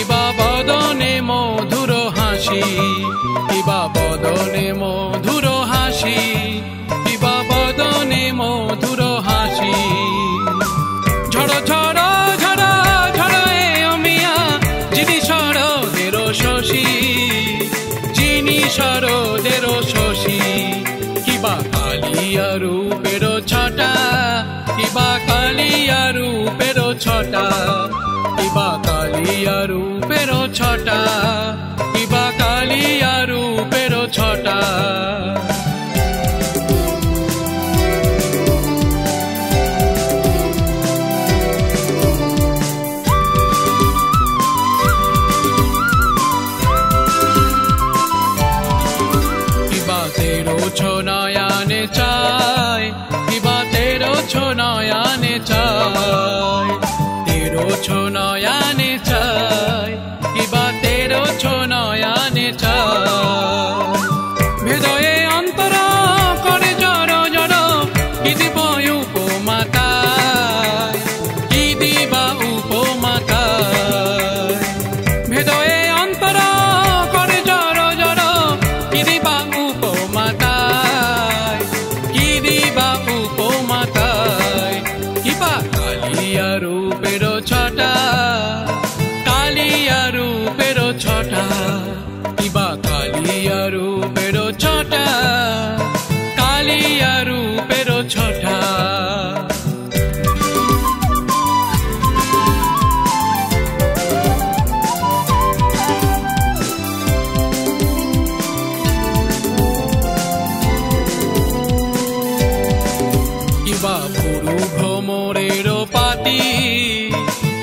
কিবা বদনে মধুর হাসি, কিবা বদনে মধুর হাসি, কিবা বদনে মধুর হাসি। ঝড় ঝড় ঝড় ঝড় এ অমিয়া যিনি শরদের শশী, যিনি শরদের শশী। কিবা কালিয়া রূপের ছটা, কিবা কালিয়া রূপের ছটা, কিবা কালিয়া রূপের ছটা, কিবা কালিয়া রূপের ছটা। কিবা তেরো নয়নে চায়, কিবা তেরো নয়নে চায়, তেরো নয়নে চায়, কিবা তেরো নয়নে চায়। হৃদয়ে অন্তর করে জড় জড়, কি দিব উপমাতায়, কি দিবা উপমাতায়। হৃদয়ে অন্তর করে জড় জড়, কি দিবা উপমাতায়, কি দিবা উপমাতায়। কিবা কালিয়া রূপের ছটা, কালিয়া রূপের ছটা, কিবা কালিয়া রূপের ছটা, কালিয়া রূপের ছটা। কিবা ভুরু ভ্রমরের পাতি,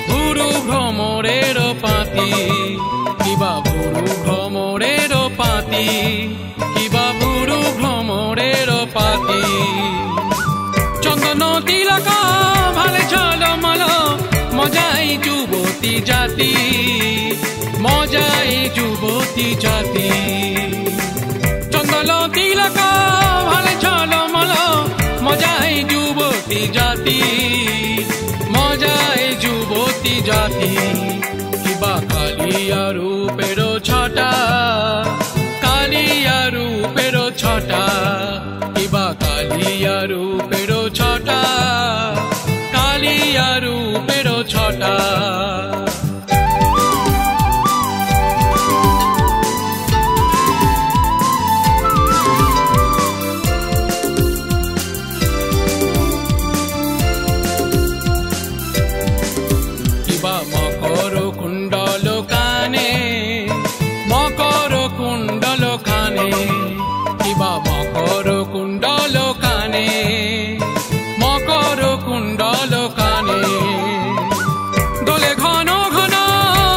ভুরু ভ্রমরের পাতি, কিবা ভুরু ভ্রমরের পাতি, কিবা ভুরু ভ্রমরের পাতি। চন্দন তিলক ভালে ঝলমল, মজাই যুবতী জাতি, মজাই যুবতী জাতি। চন্দন তিলক ভালে ঝলমল, মজাই যুবতী জাতি, মজাই যুবতী জাতি। কিবা কালিয়া রূপের ছটা, কালিয়া রূপের ছটা, কিবা কালিয়া রূপের ছটা, কালিয়া রূপের ছটা। কিবা মকর কুণ্ডল কানে, মকর কুণ্ডল কানে, কিবা মকর কুণ্ডল কানে, মকর কুণ্ডল কানে। দোলে ঘন ঘন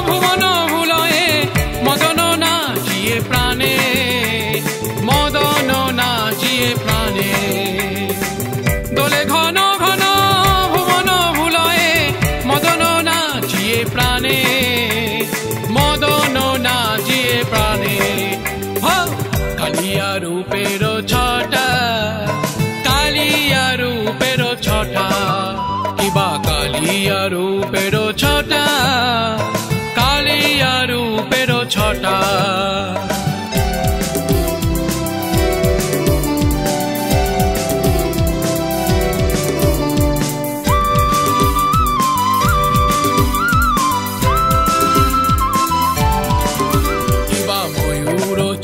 ভুবন ভুলয়ে, মদন নাচিয়ে প্রাণে, মদন নাচিয়ে প্রাণে। দোলে ঘন ঘন ভুবন ভুলয়ে, মদন নাচিয়ে প্রাণে, মদন নাচিয়ে প্রাণে। কালিয়া রূপের ছটা, কালিয়া রূপের ছটা, কিবা কালিয়া রূপের ছটা, কালিয়া রূপের ছটা।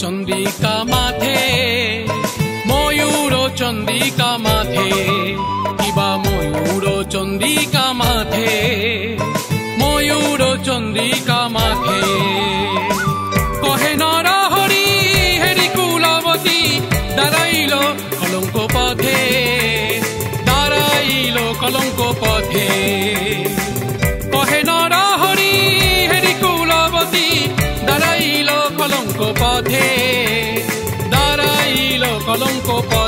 চন্দ্রিকা মাথে, ময়ূর চন্দ্রিকা মাথে, কিবা ময়ূর চন্দ্রিকা মাথে, ময়ূর চন্দ্রিকা মাথে। কহে নরহরি হেরি কুলবতী, দাঁড়াইল কলঙ্ক পথে, দাঁড়াইল কলঙ্ক পথে। কহে নরহরি হেরি কুলবতী, দাঁড়াইল কলঙ্ক পথে, দাঁড়াইল কলঙ্ক পথে।